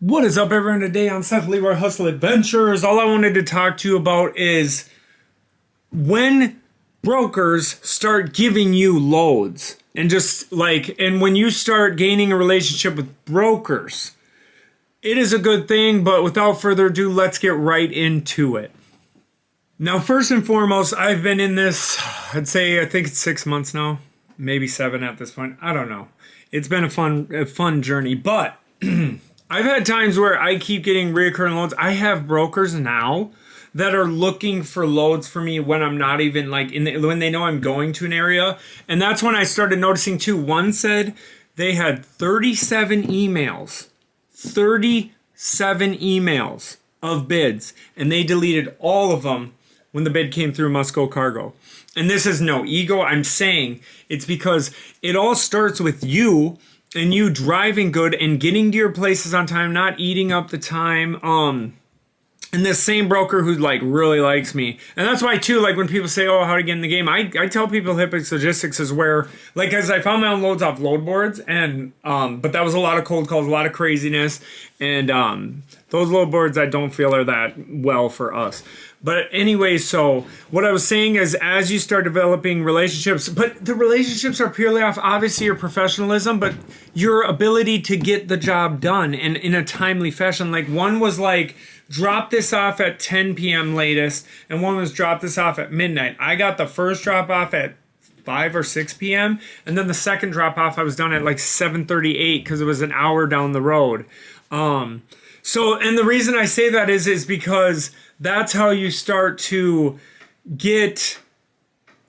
What is up, everyone? Today on Seth Leroy Hustle Adventures, all I wanted to talk to you about is when brokers start giving you loads and when you start gaining a relationship with brokers, it is a good thing, but without further ado, let's get right into it. Now, first and foremost, I've been in this, I think it's 6 months now, maybe 7 at this point. I don't know. It's been a fun journey, but I've had times where I keep getting reoccurring loads. I have brokers now that are looking for loads for me when I'm not even when they know I'm going to an area. And that's when I started noticing too. One said they had 37 emails of bids, and they deleted all of them when the bid came through Musco Cargo. And this is no ego. I'm saying it's because it all starts with you and you driving good and getting to your places on time, not eating up the time. And this same broker who really likes me. And that's why too, when people say, oh, how to get in the game, I tell people Hipix Logistics is where, as I found my own loads off load boards, and but that was a lot of cold calls, a lot of craziness, and those load boards I don't feel are that well for us. But anyway, so what I was saying is as you start developing relationships, but the relationships are purely off obviously your professionalism, but your ability to get the job done and in a timely fashion. One was drop this off at 10 p.m. latest, and one was drop this off at midnight. I got the first drop off at 5 or 6 p.m. and then the second drop off I was done at 7:38 because it was an hour down the road. And the reason I say that is because that's how you start to get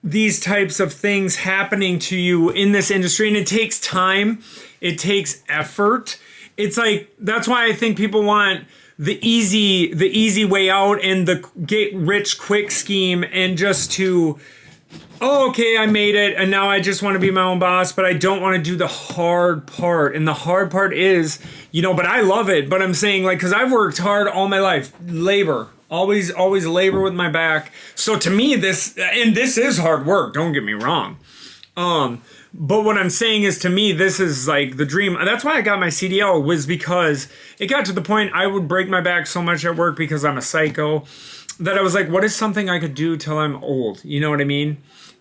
these types of things happening to you in this industry. And it takes time. It takes effort. It's that's why I think people want the easy way out and the get rich quick scheme, and just to, oh, okay, I made it, and now I just want to be my own boss, but I don't want to do the hard part. And the hard part is, but I love it. But I'm saying, because I've worked hard all my life, labor, always labor with my back. So to me, this is hard work. Don't get me wrong. But what I'm saying is, to me, this is the dream. That's why I got my CDL, was because it got to the point I would break my back so much at work because I'm a psycho, that I was what is something I could do till I'm old? You know what I mean?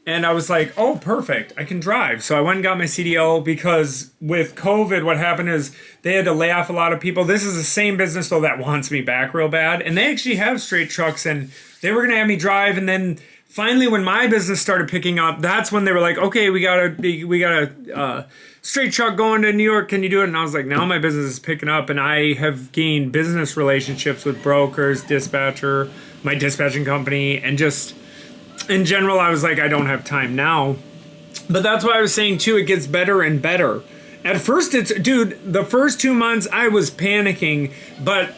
And I was oh, perfect, I can drive. So I went and got my CDL, because with COVID, what happened is they had to lay off a lot of people. This is the same business, though, that wants me back real bad. And they actually have straight trucks, and they were going to have me drive. And then finally, when my business started picking up, that's when they were okay, we got a straight truck going to New York. Can you do it? And I was now my business is picking up, and I have gained business relationships with brokers, dispatcher, my dispatching company, and just in general, I was I don't have time now. But that's why I was saying too, it gets better and better. At first, the first 2 months I was panicking, but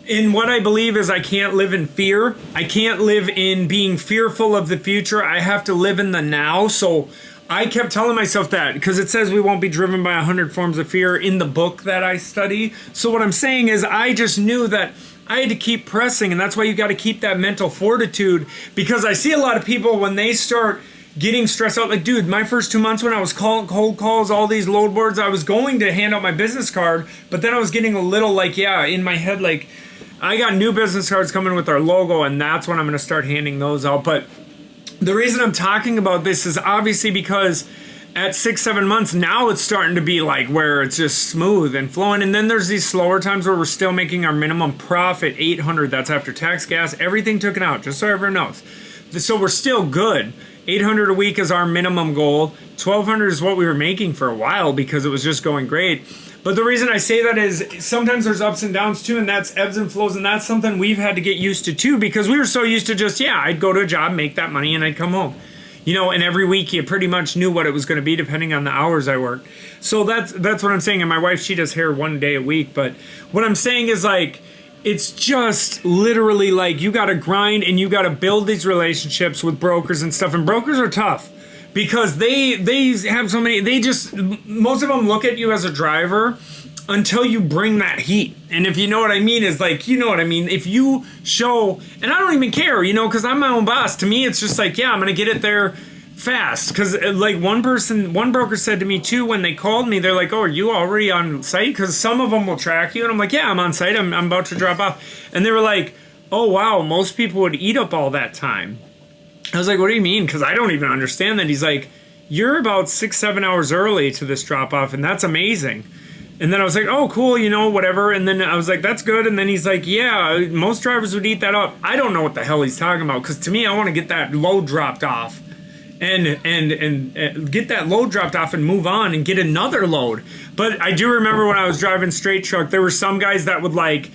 in what I believe is I can't live in fear. I can't live in being fearful of the future. I have to live in the now. So I kept telling myself that, because it says we won't be driven by 100 forms of fear in the book that I study. So what I'm saying is I just knew that I had to keep pressing, and that's why you got to keep that mental fortitude, because I see a lot of people when they start getting stressed out, dude, my first 2 months when I was calling cold calls, all these load boards, I was going to hand out my business card, but then I was getting a little in my head, I got new business cards coming with our logo, and that's when I'm going to start handing those out. But the reason I'm talking about this is obviously because at 6-7 months now, it's starting to be where it's just smooth and flowing. And then there's these slower times where we're still making our minimum profit, 800. That's after tax, gas, everything taken out, just so everyone knows. So we're still good. 800 a week is our minimum goal. 1200 is what we were making for a while because it was just going great. But the reason I say that is sometimes there's ups and downs too, and that's ebbs and flows, and that's something we've had to get used to too, because we were so used to just, I'd go to a job, make that money, and I'd come home. And every week you pretty much knew what it was going to be depending on the hours I worked. So that's what I'm saying. And my wife, she does hair 1 day a week. But what I'm saying is it's just literally you got to grind, and you got to build these relationships with brokers and stuff. And brokers are tough because they have so many, most of them look at you as a driver until you bring that heat. And if you know what I mean, is you know what I mean. If you show, and I don't even care, because I'm my own boss. To me, it's just I'm going to get it there fast. Because like one broker said to me too, when they called me, they're like, oh, are you already on site? Because some of them will track you. And I'm like, yeah, I'm on site. I'm about to drop off. And they were like, oh, wow, most people would eat up all that time. I was like, what do you mean? Because I don't even understand that. He's like, you're about 6-7 hours early to this drop off, and that's amazing. And then I was like, oh, cool, you know, whatever. And then I was like, that's good. And then he's like, yeah, most drivers would eat that up. I don't know what the hell he's talking about, because to me, I want to get that load dropped off and get that load dropped off and move on and get another load. But I do remember when I was driving straight truck, there were some guys that would like,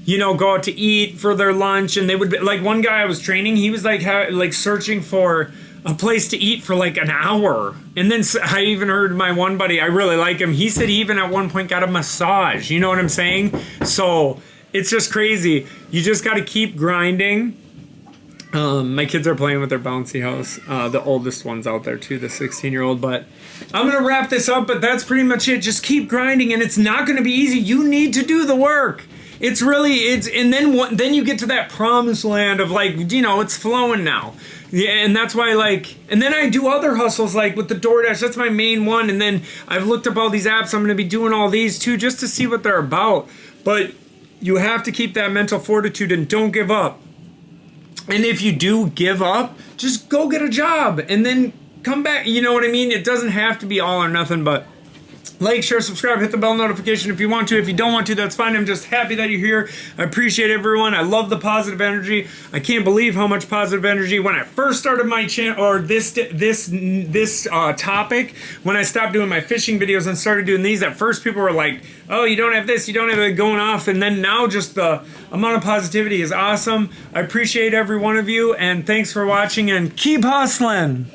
you know, go out to eat for their lunch, and they would be, like, one guy I was training, he was like searching for a place to eat for like an hour. And then I even heard my one buddy, I really like him, he said he even at one point got a massage. You know what I'm saying? So it's just crazy. You just got to keep grinding. My kids are playing with their bouncy house. The oldest one's out there too, the 16-year-old. But I'm gonna wrap this up, but that's pretty much it. Just keep grinding, and it's not gonna be easy. You need to do the work. It's and then you get to that promised land of like, you know, it's flowing now. Yeah, and that's why, like, and then I do other hustles, like with the DoorDash, that's my main one. And then I've looked up all these apps. I'm going to be doing all these too, just to see what they're about. But you have to keep that mental fortitude and don't give up. And if you do give up, just go get a job and then come back. You know what I mean? It doesn't have to be all or nothing, but like, share, subscribe, hit the bell notification if you want to. If you don't want to, that's fine. I'm just happy that you're here. I appreciate everyone. I love the positive energy. I can't believe how much positive energy. When I first started my channel, or this topic, when I stopped doing my fishing videos and started doing these, at first people were like, oh, you don't have this, you don't have it going off. And then now just the amount of positivity is awesome. I appreciate every one of you, and thanks for watching, and keep hustling.